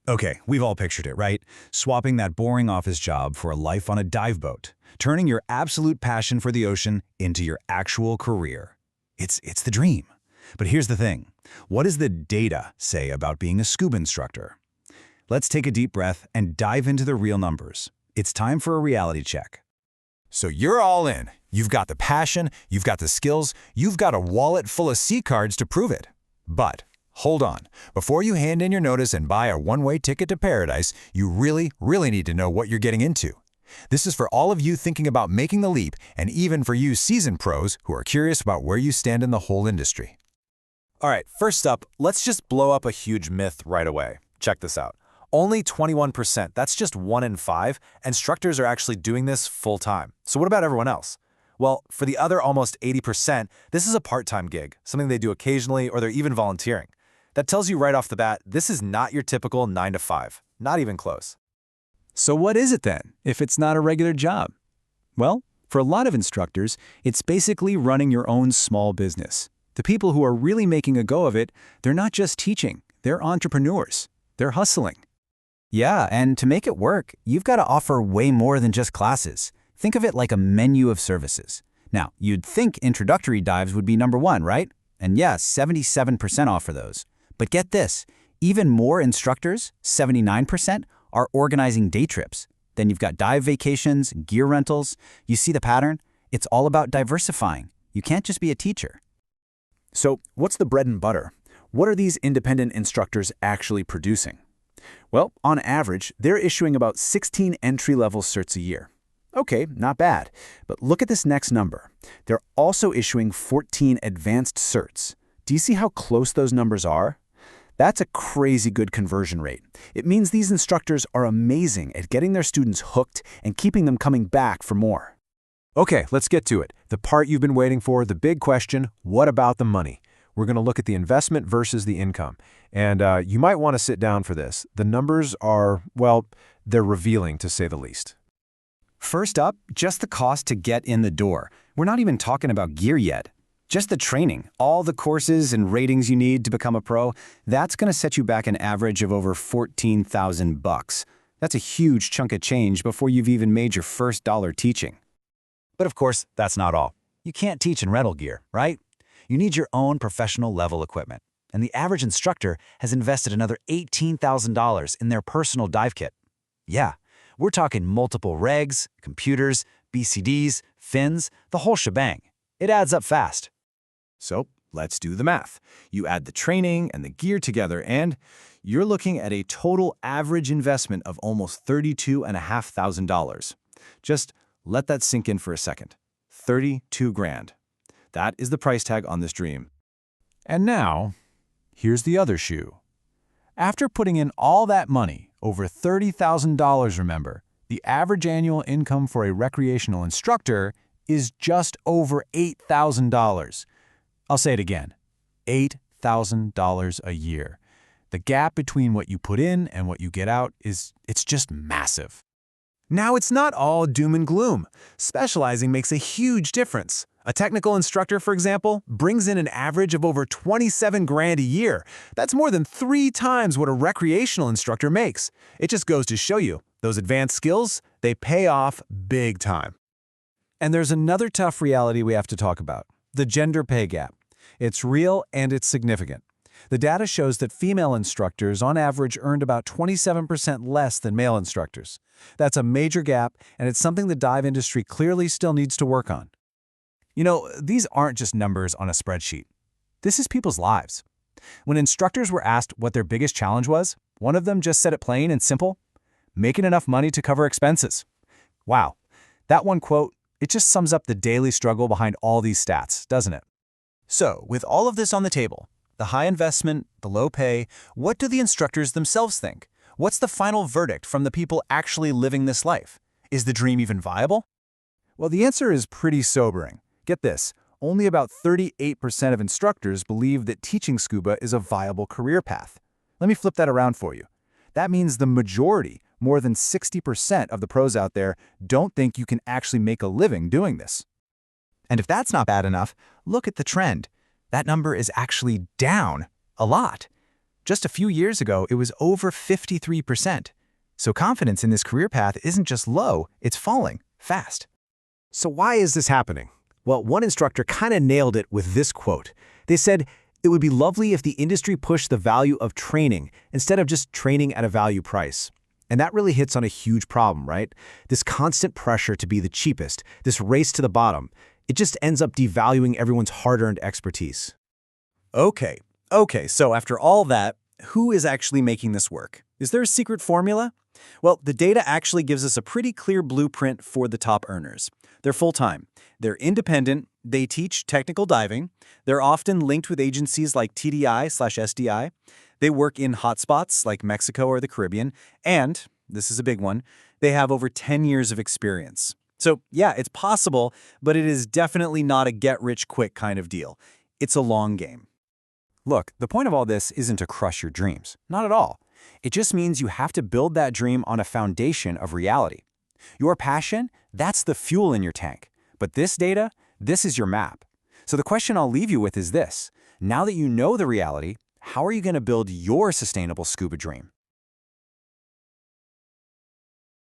Okay, we've all pictured it, right? Swapping that boring office job for a life on a dive boat, turning your absolute passion for the ocean into your actual career. It's the dream. But here's the thing. What does the data say about being a scuba instructor? Let's take a deep breath and dive into the real numbers. It's time for a reality check. So you're all in. You've got the passion, you've got the skills, you've got a wallet full of C cards to prove it. But hold on. Before you hand in your notice and buy a one-way ticket to paradise, you really need to know what you're getting into. This is for all of you thinking about making the leap, and even for you seasoned pros who are curious about where you stand in the whole industry. All right, first up, let's just blow up a huge myth right away. Check this out. Only 21%, that's just 1 in 5, instructors are actually doing this full-time. So what about everyone else? Well, for the other almost 80%, this is a part-time gig, something they do occasionally or they're even volunteering. That tells you right off the bat, this is not your typical 9 to 5, not even close. So what is it then, if it's not a regular job? Well, for a lot of instructors, it's basically running your own small business. The people who are really making a go of it, they're not just teaching, they're entrepreneurs. They're hustling. Yeah, and to make it work, you've got to offer way more than just classes. Think of it like a menu of services. Now, you'd think introductory dives would be number 1, right? And yes, 77% offer those. But get this, even more instructors, 79%, are organizing day trips. Then you've got dive vacations, gear rentals. You see the pattern? It's all about diversifying. You can't just be a teacher. So what's the bread and butter? What are these independent instructors actually producing? Well, on average, they're issuing about 16 entry-level certs a year. Okay, not bad. But look at this next number. They're also issuing 14 advanced certs. Do you see how close those numbers are? That's a crazy good conversion rate. It means these instructors are amazing at getting their students hooked and keeping them coming back for more. Okay, let's get to it. The part you've been waiting for, the big question, what about the money? We're going to look at the investment versus the income. And you might want to sit down for this. The numbers are, well, they're revealing to say the least. First up, just the cost to get in the door. We're not even talking about gear yet. Just the training, all the courses and ratings you need to become a pro, that's going to set you back an average of over $14,000. That's a huge chunk of change before you've even made your first dollar teaching. But of course, that's not all. You can't teach in rental gear, right? You need your own professional level equipment. And the average instructor has invested another $18,000 in their personal dive kit. Yeah, we're talking multiple regs, computers, BCDs, fins, the whole shebang. It adds up fast. So let's do the math. You add the training and the gear together and you're looking at a total average investment of almost $32,500. Just let that sink in for a second. 32 grand. That is the price tag on this dream. And now, here's the other shoe. After putting in all that money, over $30,000, remember, the average annual income for a recreational instructor is just over $8,000. I'll say it again, $8,000 a year. The gap between what you put in and what you get out it's just massive. Now, it's not all doom and gloom. Specializing makes a huge difference. A technical instructor, for example, brings in an average of over 27 grand a year. That's more than 3 times what a recreational instructor makes. It just goes to show you, those advanced skills, they pay off big time. And there's another tough reality we have to talk about, the gender pay gap. It's real and it's significant. The data shows that female instructors on average earned about 27% less than male instructors. That's a major gap, and it's something the dive industry clearly still needs to work on. You know, these aren't just numbers on a spreadsheet. This is people's lives. When instructors were asked what their biggest challenge was, one of them just said it plain and simple, making enough money to cover expenses. Wow, that one quote, it just sums up the daily struggle behind all these stats, doesn't it? So, with all of this on the table, the high investment, the low pay, what do the instructors themselves think? What's the final verdict from the people actually living this life? Is the dream even viable? Well, the answer is pretty sobering. Get this, only about 38% of instructors believe that teaching scuba is a viable career path. Let me flip that around for you. That means the majority, more than 60% of the pros out there, don't think you can actually make a living doing this. And if that's not bad enough, look at the trend. That number is actually down a lot. Just a few years ago, it was over 53%. So confidence in this career path isn't just low, it's falling fast. So why is this happening? Well, one instructor kind of nailed it with this quote. They said, "It would be lovely if the industry pushed the value of training instead of just training at a value price." And that really hits on a huge problem, right? This constant pressure to be the cheapest, this race to the bottom, it just ends up devaluing everyone's hard-earned expertise. Okay, so after all that, who is actually making this work? Is there a secret formula? Well, the data actually gives us a pretty clear blueprint for the top earners. They're full-time, they're independent, they teach technical diving, they're often linked with agencies like TDI/SDI, they work in hotspots like Mexico or the Caribbean, and, this is a big one, they have over 10 years of experience. So yeah, it's possible, but it is definitely not a get-rich-quick kind of deal. It's a long game. Look, the point of all this isn't to crush your dreams. Not at all. It just means you have to build that dream on a foundation of reality. Your passion, that's the fuel in your tank. But this data, this is your map. So the question I'll leave you with is this. Now that you know the reality, how are you going to build your sustainable scuba dream?